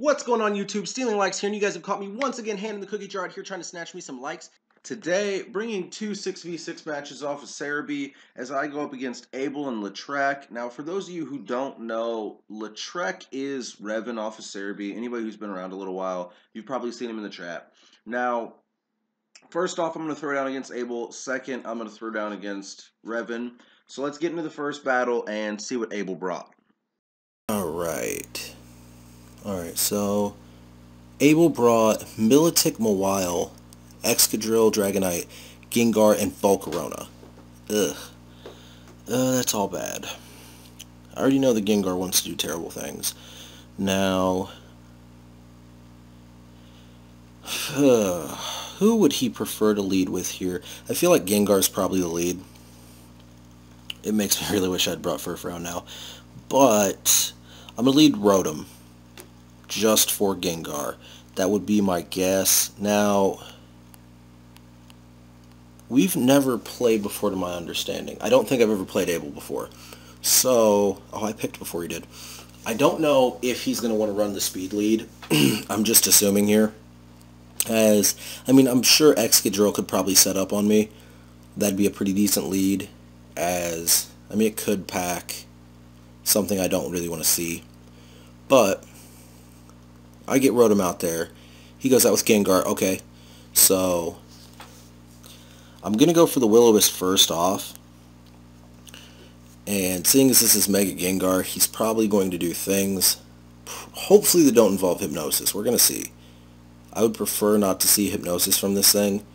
What's going on YouTube? StealingLikes here, and you guys have caught me once again handing the cookie jar out here trying to snatch me some likes. Today, bringing two 6v6 matches off of Cerebi as I go up against Abel and Latrek. Now, for those of you who don't know, Latrek is Revan off of Cerebi. Anybody who's been around a little while, you've probably seen him in the chat. Now, first off, I'm going to throw down against Abel. Second, I'm going to throw down against Revan. So let's get into the first battle and see what Abel brought. Alright, so Abel brought Militic Mawile, Excadrill, Dragonite, Gengar, and Volcarona. That's all bad. I already know the Gengar wants to do terrible things. Now, who would he prefer to lead with here? I feel like Gengar's probably the lead. It makes me really wish I'd brought Furfrou now. But I'm going to lead Rotom just for Gengar. That would be my guess. Now, we've never played before to my understanding. I don't think I've ever played Abel before. So, I picked before he did. I don't know if he's going to want to run the speed lead. I'm just assuming here. I'm sure Excadrill could probably set up on me. That'd be a pretty decent lead. It could pack something I don't really want to see. But I get Rotom out there. He goes out with Gengar. Okay. So I'm going to go for the Will-O-Wisp first off. And seeing as this is Mega Gengar, he's probably going to do things, hopefully, that don't involve Hypnosis. We're going to see. I would prefer not to see Hypnosis from this thing,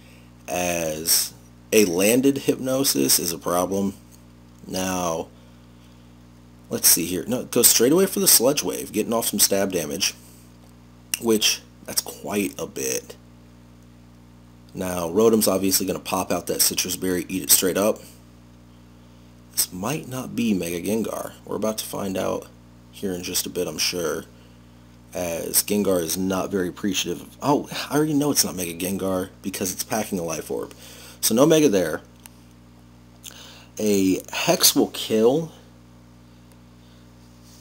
as a landed Hypnosis is a problem. Now, let's see here. No, go straight away for the Sludge Wave, getting off some stab damage, which, that's quite a bit. Now, Rotom's obviously going to pop out that Citrus Berry, eat it straight up. This might not be Mega Gengar. We're about to find out here in just a bit, I'm sure, as Gengar is not very appreciative of... Oh, I already know it's not Mega Gengar because it's packing a Life Orb. So no Mega there. A Hex will kill,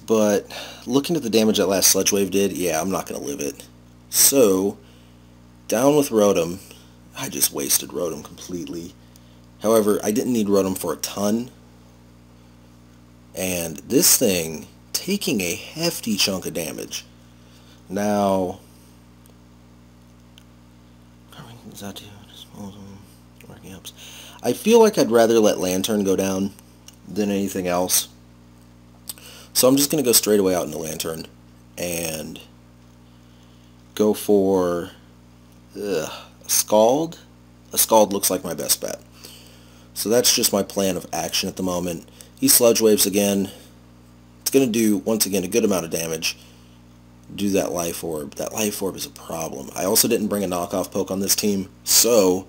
but looking at the damage that last Sludge Wave did, yeah, I'm not going to live it. So, down with Rotom. I just wasted Rotom completely. However, I didn't need Rotom for a ton. And this thing taking a hefty chunk of damage. Now, I feel like I'd rather let Lantern go down than anything else. So I'm just going to go straight away out into Lantern and go for a Scald. A Scald looks like my best bet. So that's just my plan of action at the moment. He Sludge Waves again. It's going to do, once again, a good amount of damage. Do that Life Orb. That Life Orb is a problem. I also didn't bring a knockoff poke on this team, so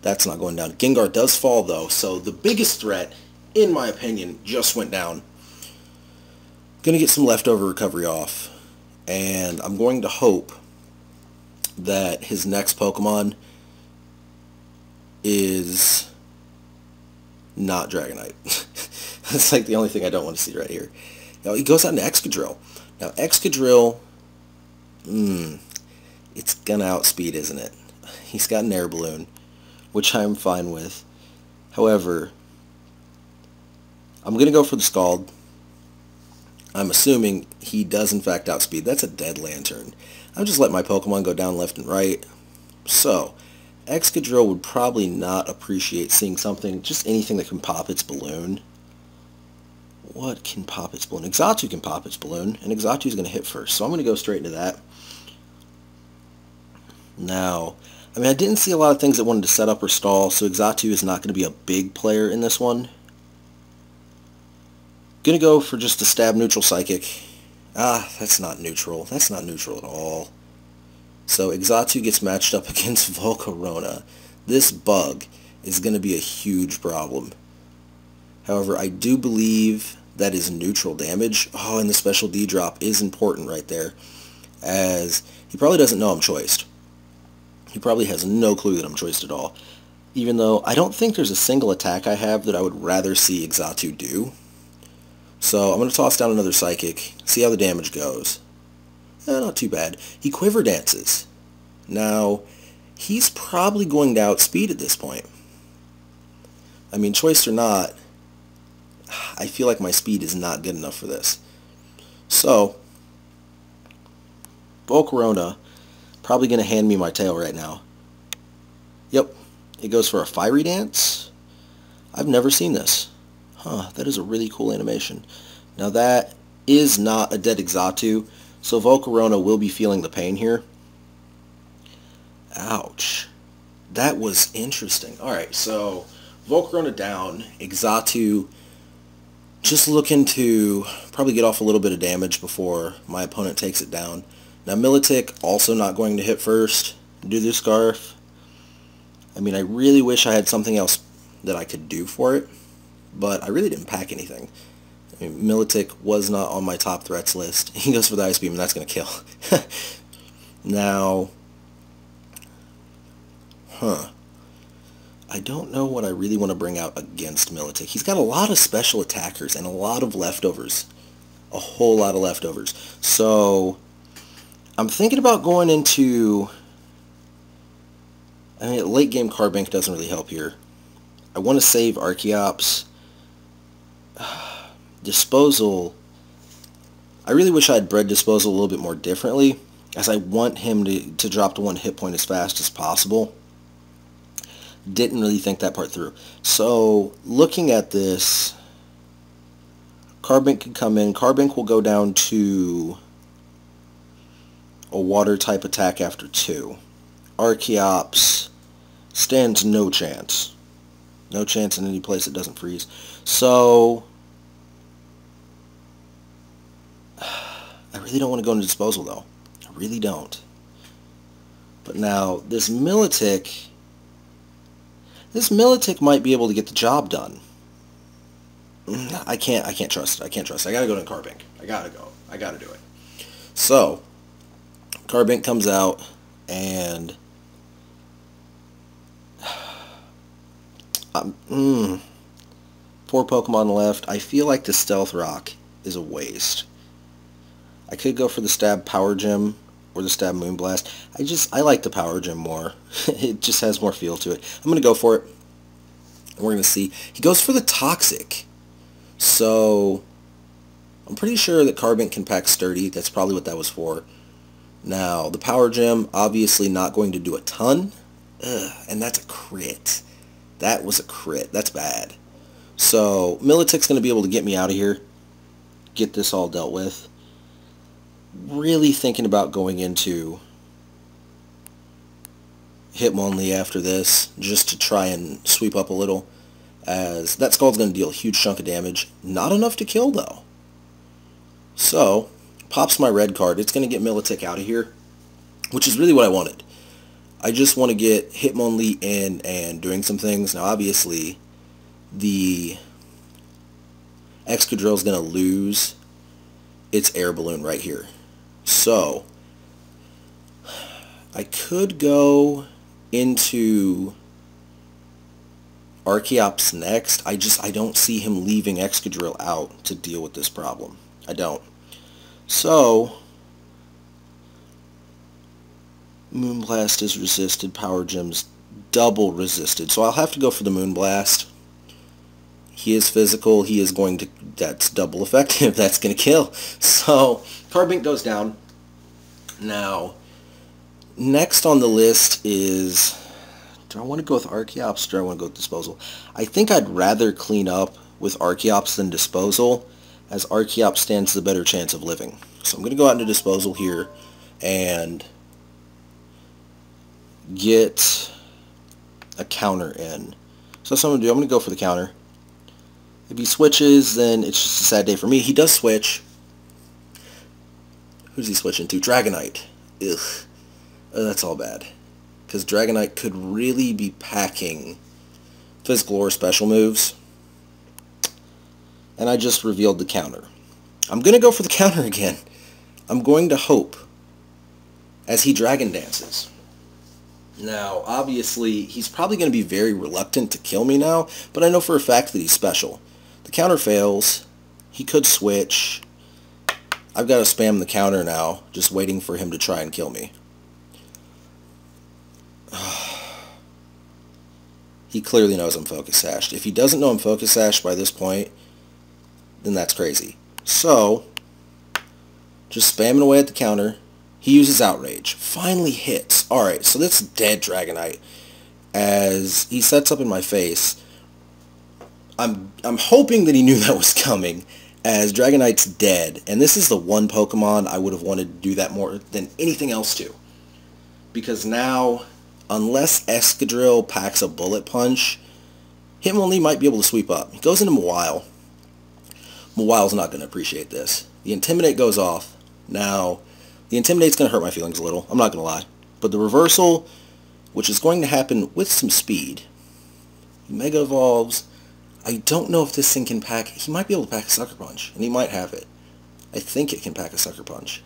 that's not going down. Gengar does fall, though, so the biggest threat, in my opinion, just went down. Going to get some leftover recovery off, and I'm going to hope that his next Pokemon is not Dragonite. That's like the only thing I don't want to see right here. Now he goes out into Excadrill. Now Excadrill, it's gonna outspeed, isn't it? He's got an Air Balloon, which I'm fine with. However, I'm gonna go for the Scald. I'm assuming he does in fact outspeed. That's a dead Lantern. I'll just let my Pokemon go down left and right. So, Excadrill would probably not appreciate seeing something, just anything that can pop its balloon. What can pop its balloon? Exatu can pop its balloon, and Exatu's going to hit first. So I'm going to go straight into that. Now, I didn't see a lot of things that wanted to set up or stall, so Exatu is not going to be a big player in this one. Going to go for just a stab neutral Psychic. That's not neutral. That's not neutral at all. So Exatu gets matched up against Volcarona. This bug is going to be a huge problem. However, I do believe that is neutral damage. Oh, and the special D drop is important right there, as he probably doesn't know I'm choiced. He probably has no clue that I'm choiced at all. Even though I don't think there's a single attack I have that I would rather see Exatu do. So I'm going to toss down another Psychic, see how the damage goes. Not too bad. He quiver dances. Now, he's probably going to outspeed at this point. I mean, choice or not, I feel like my speed is not good enough for this. So, Volcarona, probably going to hand me my tail right now. Yep, it goes for a fiery dance. I've never seen this. Huh, that is a really cool animation. Now that is not a dead Exatu, so Volcarona will be feeling the pain here. Ouch. That was interesting. Alright, so Volcarona down, Exatu just looking to probably get off a little bit of damage before my opponent takes it down. Now Milotic also not going to hit first. Do the Scarf. I mean, I really wish I had something else that I could do for it, but I really didn't pack anything. I mean, Milotic was not on my top threats list. He goes for the Ice Beam, and that's going to kill. Now, I don't know what I really want to bring out against Milotic. He's got a lot of special attackers and a lot of leftovers. A whole lot of leftovers. So, I'm thinking about going into... I mean, late game Carbink doesn't really help here. I want to save Archeops. Disposal. I really wish I had bred Disposal a little bit more differently, as I want him to drop to 1 hit point as fast as possible. Didn't really think that part through. So, looking at this, Carbink could come in. Carbink will go down to a water type attack after 2. Archeops stands no chance. No chance in any place that doesn't freeze. So, I really don't want to go into Disposal, though. I really don't. But now, this Milotic might be able to get the job done. I can't trust it. I can't trust it. I gotta go to Carbink. I gotta go. I gotta do it. So, Carbink comes out, and... Four Pokemon left. I feel like the Stealth Rock is a waste. I could go for the Stab Power Gem or the Stab Moonblast. I like the Power Gem more. It just has more feel to it. I'm going to go for it. We're going to see. He goes for the Toxic. So, I'm pretty sure that Carbink can pack Sturdy. That's probably what that was for. Now, the Power Gem, obviously not going to do a ton. And that's a crit. That was a crit. That's bad. So, Milotic's going to be able to get me out of here. Get this all dealt with. Really thinking about going into Hitmonlee after this, just to try and sweep up a little, as that Scald's going to deal a huge chunk of damage. Not enough to kill, though. So, pops my red card. It's going to get Milotic out of here, which is really what I wanted. I just want to get Hitmonlee in and doing some things. Now, obviously, the Excadrill is going to lose its air balloon right here. So, I could go into Archeops next. I don't see him leaving Excadrill out to deal with this problem. I don't. So, Moonblast is resisted. Power Gem's double resisted. So I'll have to go for the Moonblast. He is physical. He is going to... That's double effective. That's going to kill. So, Carbink goes down. Now, next on the list is... Do I want to go with Archeops or do I want to go with Disposal? I think I'd rather clean up with Archeops than Disposal, as Archeops stands the better chance of living. So I'm going to go out into Disposal here and get a counter in. So that's what I'm going to do. I'm going to go for the counter. If he switches, then it's just a sad day for me. He does switch. Who's he switching to? Dragonite. Ugh. That's all bad. Because Dragonite could really be packing physical or special moves. And I just revealed the counter. I'm going to go for the counter again. I'm going to hope as he Dragon Dances. Now, obviously, he's probably going to be very reluctant to kill me now, but I know for a fact that he's special. The counter fails. He could switch. I've got to spam the counter now, just waiting for him to try and kill me. He clearly knows I'm focus sashed. If he doesn't know I'm focus sashed by this point, then that's crazy. So, just spamming away at the counter. He uses Outrage. Finally hits. Alright, so that's dead Dragonite. As he sets up in my face, I'm hoping that he knew that was coming, as Dragonite's dead. And this is the one Pokemon I would have wanted to do that more than anything else to. Because now, unless Excadrill packs a Bullet Punch, Hitmonlee might be able to sweep up. He goes into Mawile. Mawile's not going to appreciate this. The Intimidate goes off. Now, the Intimidate's going to hurt my feelings a little. I'm not going to lie. But the Reversal, which is going to happen with some speed. He Mega Evolves. I don't know if this thing can pack... He might be able to pack a Sucker Punch. And he might have it. I think it can pack a Sucker Punch.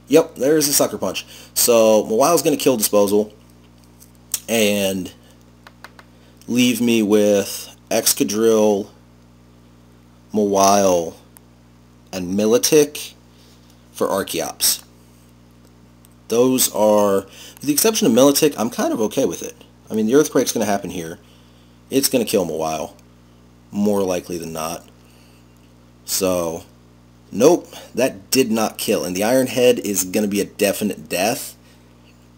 Yep, there's a Sucker Punch. So, Mawile's going to kill Disposal. And leave me with Excadrill, Mawile, and Milotic for Archeops. Those are, with the exception of Milotic, I'm kind of okay with it. I mean, the Earthquake's going to happen here. It's going to kill Mawile, more likely than not. So, nope, that did not kill. And the Iron Head is going to be a definite death.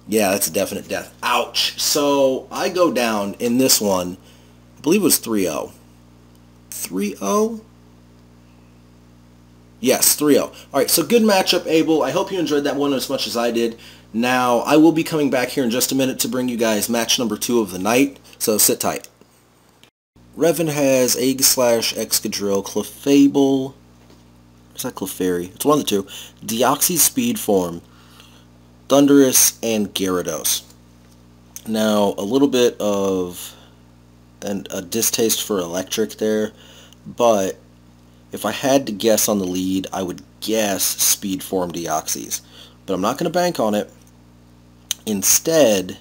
Yeah, that's a definite death. Ouch. So, I go down in this one, I believe it was 3-0. 3-0? Yes, 3-0. Alright, so good matchup, Abel. I hope you enjoyed that one as much as I did. Now, I will be coming back here in just a minute to bring you guys match number 2 of the night, so sit tight. Revan has Aegislash, Excadrill, Clefable, is that Clefairy? It's one of the two. Deoxys Speed Form, Thundurus, and Gyarados. Now, a little bit of a distaste for electric there, but if I had to guess on the lead, I would guess Speed Form Deoxys. But I'm not going to bank on it. Instead,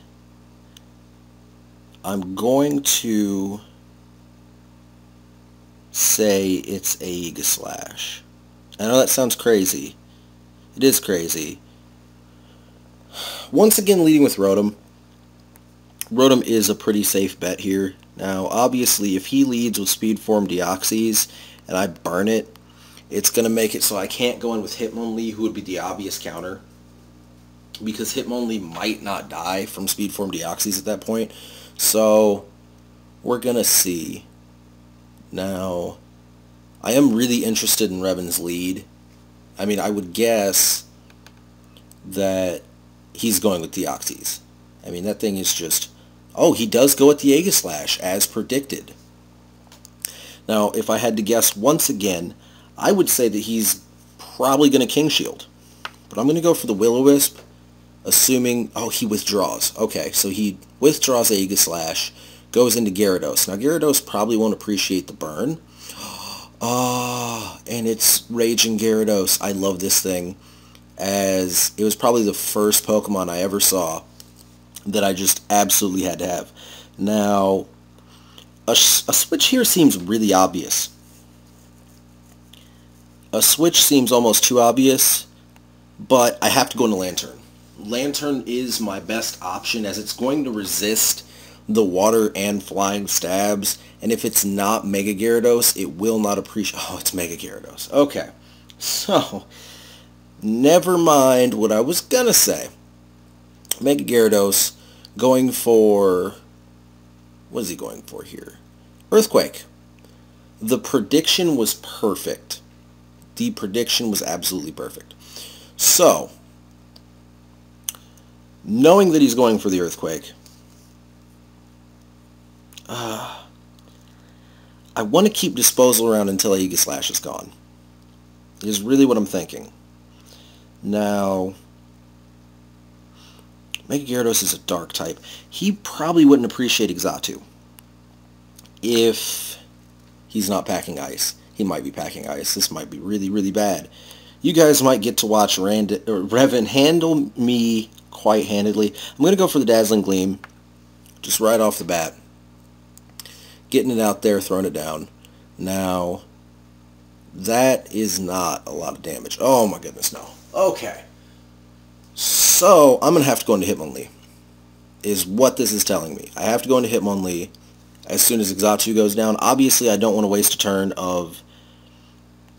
I'm going to say it's Aegislash. I know that sounds crazy. It is crazy. Once again, leading with Rotom. Rotom is a pretty safe bet here. Now, obviously, if he leads with Speed Form Deoxys, and I burn it, it's going to make it so I can't go in with Hitmonlee, who would be the obvious counter. Because Hitmonlee might not die from Speed Form Deoxys at that point. So, we're going to see. Now, I am really interested in Revan's lead. I mean, I would guess that he's going with Deoxys. I mean, that thing is just... Oh, he does go with the Aegislash, as predicted. Now, if I had to guess once again, I would say that he's probably going to King Shield. But I'm going to go for the Will-O-Wisp, assuming... Oh, he withdraws. Okay, so he withdraws Aegislash, goes into Gyarados. Now, Gyarados probably won't appreciate the burn. Ah, and it's Raging Gyarados. I love this thing, as it was probably the first Pokemon I ever saw that I just absolutely had to have. Now, a switch here seems really obvious. A switch seems almost too obvious, but I have to go into Lantern. Lantern is my best option, as it's going to resist the water and flying stabs, and if it's not Mega Gyarados, it will not appreciate... Oh, it's Mega Gyarados. Okay, so, never mind what I was gonna say. Mega Gyarados going for... What is he going for here? Earthquake. The prediction was perfect. The prediction was absolutely perfect. So, knowing that he's going for the Earthquake, I want to keep Disposal around until Aegislash is gone. Is really what I'm thinking. Now, Mega Gyarados is a dark type. He probably wouldn't appreciate Exatu if he's not packing ice. He might be packing ice. This might be really, really bad. You guys might get to watch Revan handle me quite handedly. I'm going to go for the Dazzling Gleam, just right off the bat. Getting it out there, throwing it down. Now, That is not a lot of damage. Oh my goodness, no. Okay. So, I'm going to have to go into Hitmonlee, is what this is telling me. I have to go into Hitmonlee as soon as Exatu goes down. Obviously, I don't want to waste a turn of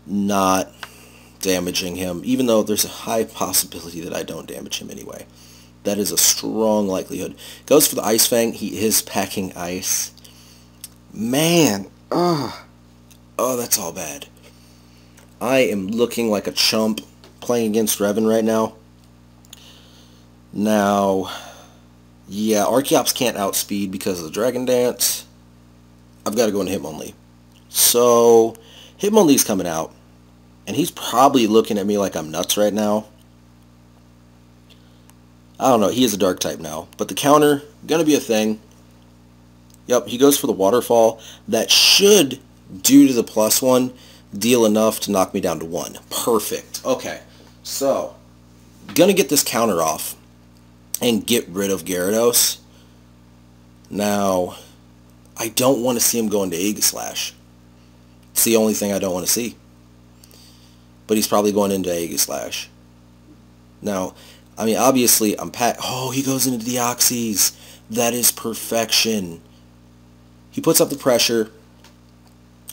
not damaging him, even though there's a high possibility that I don't damage him anyway. That is a strong likelihood. Goes for the Ice Fang. He is packing ice. Man. Oh, that's all bad. I am looking like a chump playing against Revan right now. Now, yeah, Archeops can't outspeed because of the Dragon Dance. I've got to go into Hitmonlee. So, Hitmonlee's coming out, and he's probably looking at me like I'm nuts right now. I don't know, he is a dark type now, but the counter, gonna be a thing. Yep, he goes for the Waterfall. That should, due to the +1, deal enough to knock me down to 1. Perfect. Okay, so, gonna get this counter off and get rid of Gyarados. Now, I don't want to see him go into Aegislash. It's the only thing I don't want to see. But he's probably going into Aegislash. Now, I mean, obviously, oh, he goes into Deoxys. That is perfection. He puts up the pressure.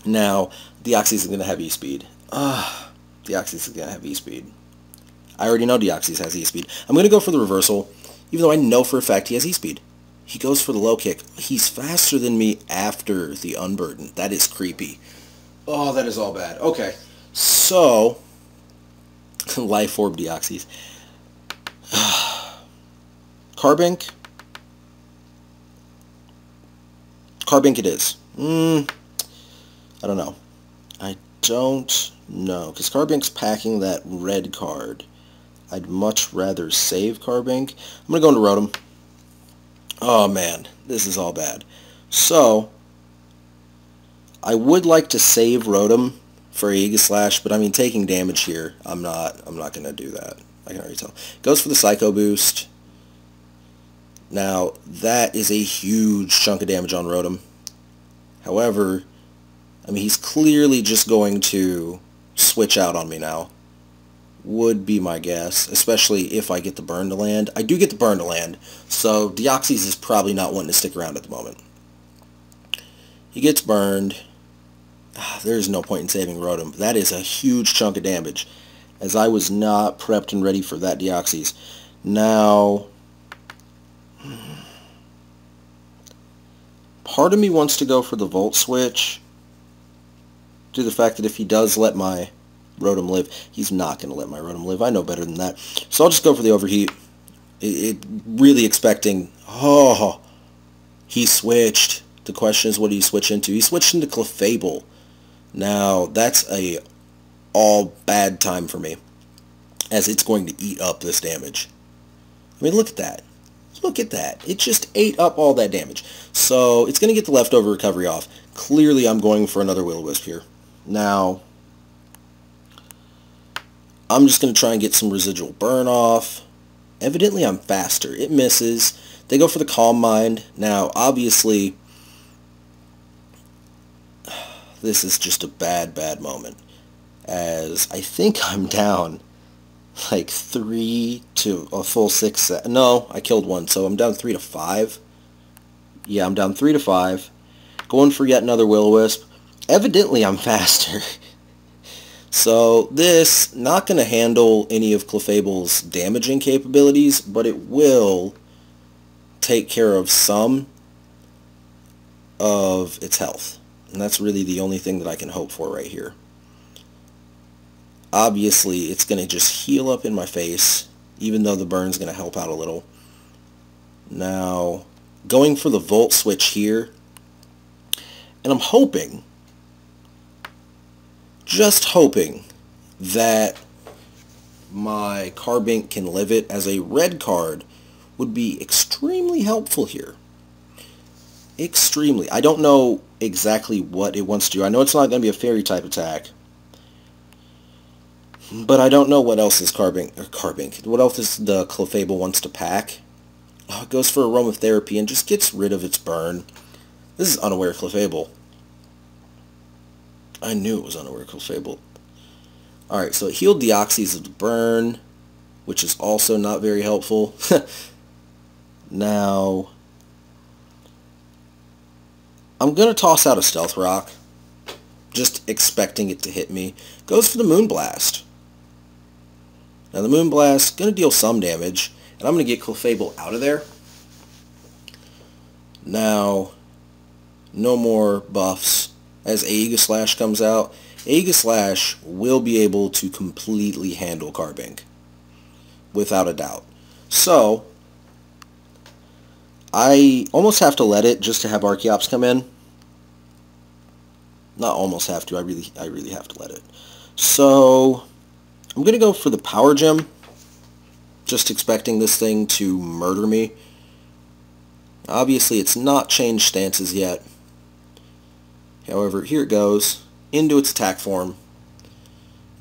Now, Deoxys is going to have E-Speed. Deoxys is going to have E-Speed. I already know Deoxys has E-Speed. I'm going to go for the reversal, even though I know for a fact he has E-Speed. He goes for the low kick. He's faster than me after the unburden. That is creepy. Oh, that is all bad. Okay, so, Life Orb Deoxys. Carbink? Carbink it is. I don't know. I don't know, because Carbink's packing that red card. I'd much rather save Carbink. I'm going to go into Rotom. Oh man, this is all bad. So, I would like to save Rotom for Aegislash, but I mean, taking damage here, I'm not going to do that. I can already tell. Goes for the Psycho Boost. Now, that is a huge chunk of damage on Rotom. However, I mean, he's clearly just going to switch out on me now. Would be my guess, especially if I get the burn to land. I do get the burn to land, so Deoxys is probably not wanting to stick around at the moment. He gets burned. There's no point in saving Rotom. That is a huge chunk of damage, as I was not prepped and ready for that Deoxys. Now, part of me wants to go for the Volt Switch, due to the fact that if he does let my Rotom live, he's not going to let my Rotom live. I know better than that. So I'll just go for the Overheat. Really expecting... Oh, he switched. The question is, what did he switch into? He switched into Clefable. Now, that's a all bad time for me, as it's going to eat up this damage. I mean, look at that. Look at that. It just ate up all that damage. So, it's going to get the leftover recovery off. Clearly, I'm going for another Will-O-Wisp here. Now, I'm just going to try and get some residual burn off. Evidently, I'm faster. It misses. They go for the Calm Mind. Now, obviously, this is just a bad, bad moment, as I think I'm down like 3 to a full 6. No, I killed one, so I'm down 3 to 5. Yeah, I'm down 3 to 5. Going for yet another Will-O-Wisp. Evidently, I'm faster. So, this, not going to handle any of Clefable's damaging capabilities, but it will take care of some of its health. And that's really the only thing that I can hope for right here. Obviously, it's going to just heal up in my face, even though the burn's going to help out a little. Now, going for the Volt Switch here, and I'm hoping, just hoping, that my Carbink can live it, as a red card would be extremely helpful here. Extremely. I don't know exactly what it wants to do. I know it's not going to be a fairy type attack, but I don't know what else is Carbink. What else is the Clefable wants to pack? Oh, it goes for Aromatherapy and just gets rid of its burn. This is Unaware Clefable. I knew it was Unaware Clefable. Alright, so it healed Deoxys of the burn, which is also not very helpful. Now, I'm going to toss out a Stealth Rock, just expecting it to hit me. Goes for the Moonblast. Now the Moonblast, going to deal some damage, and I'm going to get Clefable out of there. Now, no more buffs. As Aegislash comes out, Aegislash will be able to completely handle Carbink, without a doubt. So, I almost have to let it just to have Archeops come in. Not almost have to, I really have to let it. So, I'm going to go for the Power Gem, just expecting this thing to murder me. Obviously, it's not changed stances yet. However, here it goes, into its attack form.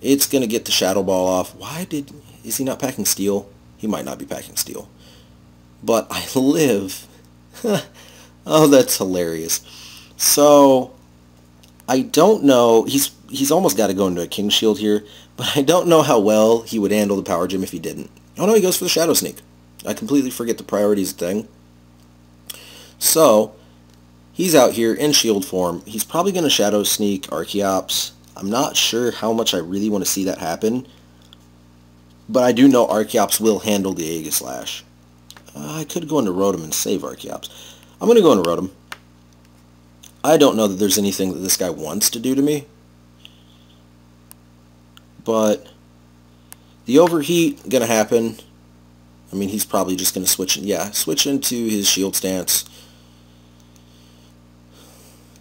It's going to get the Shadow Ball off. Is he not packing Steel? He might not be packing Steel. But I live. Oh, that's hilarious. So, I don't know. He's almost got to go into a King Shield here, but I don't know how well he would handle the Power Gem if he didn't. Oh no, he goes for the Shadow Sneak. I completely forget the priorities thing. So, he's out here in shield form. He's probably going to Shadow Sneak Archeops. I'm not sure how much I really want to see that happen, but I do know Archeops will handle the Aegislash. I could go into Rotom and save Archeops. I'm going to go into Rotom. I don't know that there's anything that this guy wants to do to me, but the Overheat going to happen. I mean, he's probably just going to switch into his shield stance.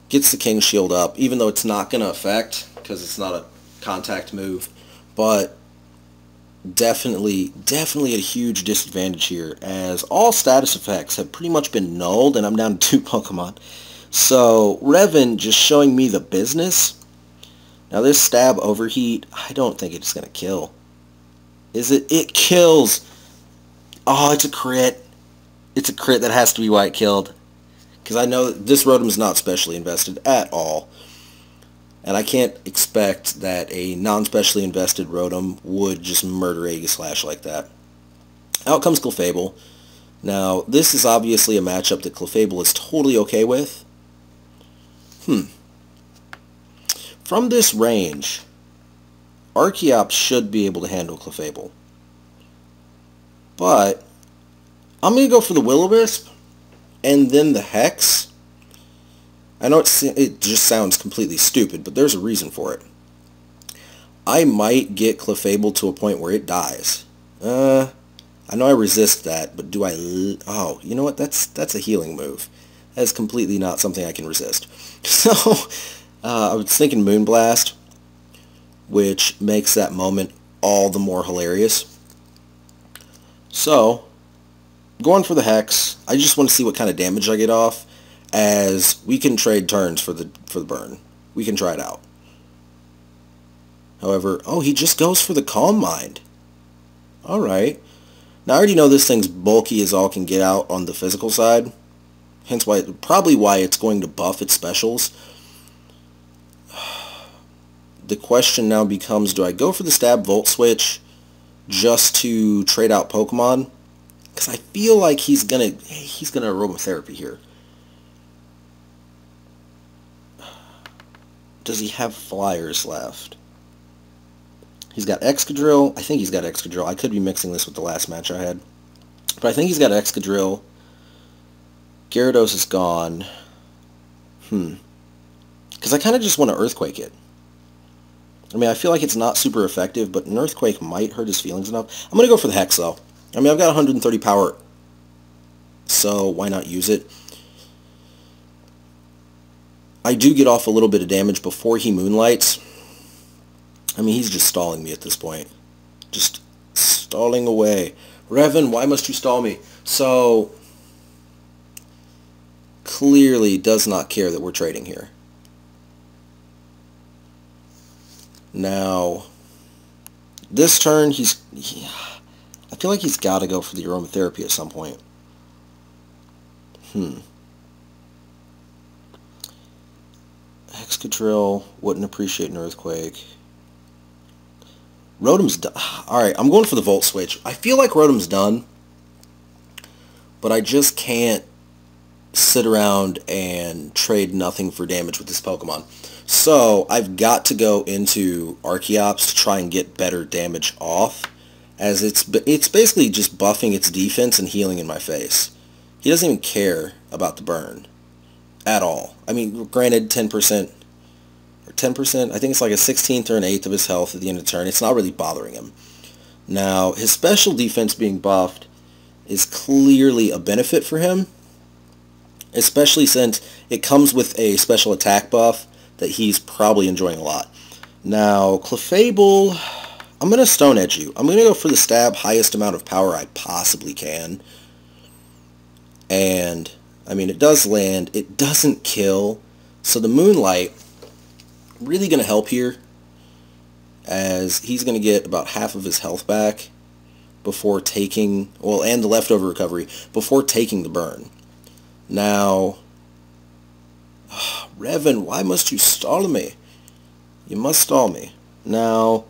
Gets the King Shield up, even though it's not going to affect, because it's not a contact move. But definitely at a huge disadvantage here, as all status effects have pretty much been nulled, and I'm down to 2 Pokemon. So, Revan just showing me the business. Now this Stab Overheat, I don't think it's going to kill. Is it? It kills! Oh, it's a crit. It's a crit. That has to be why it killed. Because I know that this Rotom is not specially invested at all. And I can't expect that a non-specially invested Rotom would just murder Aegislash like that. Out comes Clefable. Now, this is obviously a matchup that Clefable is totally okay with. From this range, Archeops should be able to handle Clefable. But I'm going to go for the Will-O-Wisp and then the Hex. I know it just sounds completely stupid, but there's a reason for it. I might get Clefable to a point where it dies. I know I resist that, but do I... Oh, you know what? That's a healing move. That is completely not something I can resist. So, I was thinking Moonblast, which makes that moment all the more hilarious. So, going for the Hex. I just want to see what kind of damage I get off, as we can trade turns for the burn. We can try it out. However, oh, he just goes for the Calm Mind. Alright. Now, I already know this thing's bulky as all can get out on the physical side. Hence probably why it's going to buff its specials. The question now becomes, do I go for the Stab Volt Switch just to trade out Pokemon? Because I feel like he's gonna Aromatherapy here. Does he have Flyers left? He's got Excadrill. I think he's got Excadrill. I could be mixing this with the last match I had. But I think he's got Excadrill. Gyarados is gone. Because I kind of just want to Earthquake it. I mean, I feel like it's not super effective, but an Earthquake might hurt his feelings enough. I'm going to go for the Hex, though. I mean, I've got 130 power, so why not use it? I do get off a little bit of damage before he Moonlights. I mean, he's just stalling me at this point. Just stalling away. Revan, why must you stall me? So, clearly does not care that we're trading here. Now, this turn, I feel like he's got to go for the Aromatherapy at some point. Excadrill wouldn't appreciate an Earthquake. Rotom's done. Alright, I'm going for the Volt Switch. I feel like Rotom's done, but I just can't sit around and trade nothing for damage with this Pokemon. So, I've got to go into Archeops to try and get better damage off, as it's basically just buffing its defense and healing in my face. He doesn't even care about the burn at all. I mean, granted, 10%, or 10%, I think it's like a 16th or an 8th of his health at the end of the turn. It's not really bothering him. Now, his special defense being buffed is clearly a benefit for him, especially since it comes with a special attack buff that he's probably enjoying a lot. Now, Clefable, I'm going to Stone Edge you. I'm going to go for the stab, highest amount of power I possibly can. And, I mean, it does land. It doesn't kill. So the Moonlight, really going to help here, as he's going to get about half of his health back before taking, well, and the leftover recovery, before taking the burn. Now, Revan, why must you stall me? You must stall me. Now,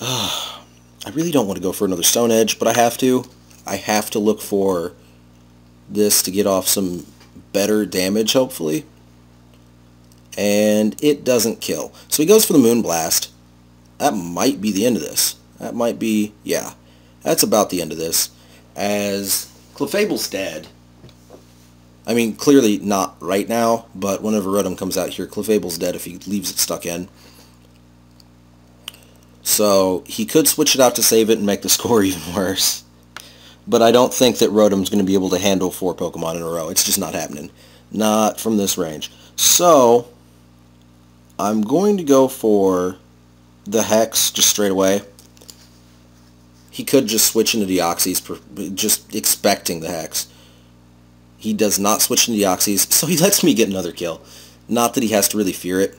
I really don't want to go for another Stone Edge, but I have to. I have to look for this to get off some better damage, hopefully. And it doesn't kill. So he goes for the Moonblast. That might be the end of this. That might be, yeah, that's about the end of this. As Clefable's dead. I mean, clearly not right now, but whenever Rotom comes out here, Clefable's dead if he leaves it stuck in. So he could switch it out to save it and make the score even worse. But I don't think that Rotom's going to be able to handle 4 Pokemon in a row. It's just not happening. Not from this range. So, I'm going to go for the Hex just straight away. He could just switch into Deoxys, just expecting the Hex. He does not switch into Deoxys, so he lets me get another kill. Not that he has to really fear it.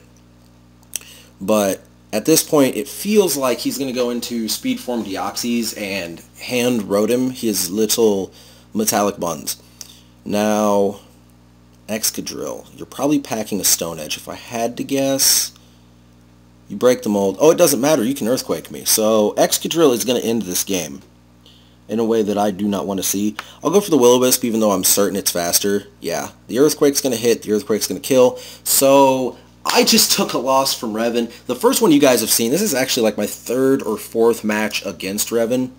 But at this point, it feels like he's going to go into Speed Form Deoxys and hand Rotom his little metallic buns. Now, Excadrill. You're probably packing a Stone Edge. If I had to guess, you break the mold. Oh, it doesn't matter. You can Earthquake me. So, Excadrill is going to end this game in a way that I do not want to see. I'll go for the Will-O-Wisp, even though I'm certain it's faster. Yeah, the Earthquake's going to hit. The Earthquake's going to kill. So, I just took a loss from Revan. The first one you guys have seen, this is actually like my 3rd or 4th match against Revan.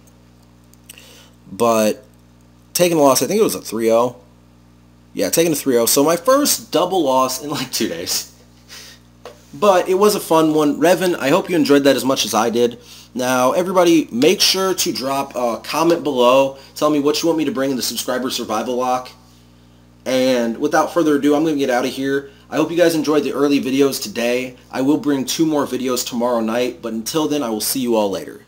But, taking a loss, I think it was a 3-0. Yeah, taking a 3-0. So my first double loss in like 2 days. But it was a fun one. Revan, I hope you enjoyed that as much as I did. Now, everybody, make sure to drop a comment below. Tell me what you want me to bring in the subscriber survival lock. And without further ado, I'm going to get out of here. I hope you guys enjoyed the early videos today. I will bring 2 more videos tomorrow night. But until then, I will see you all later.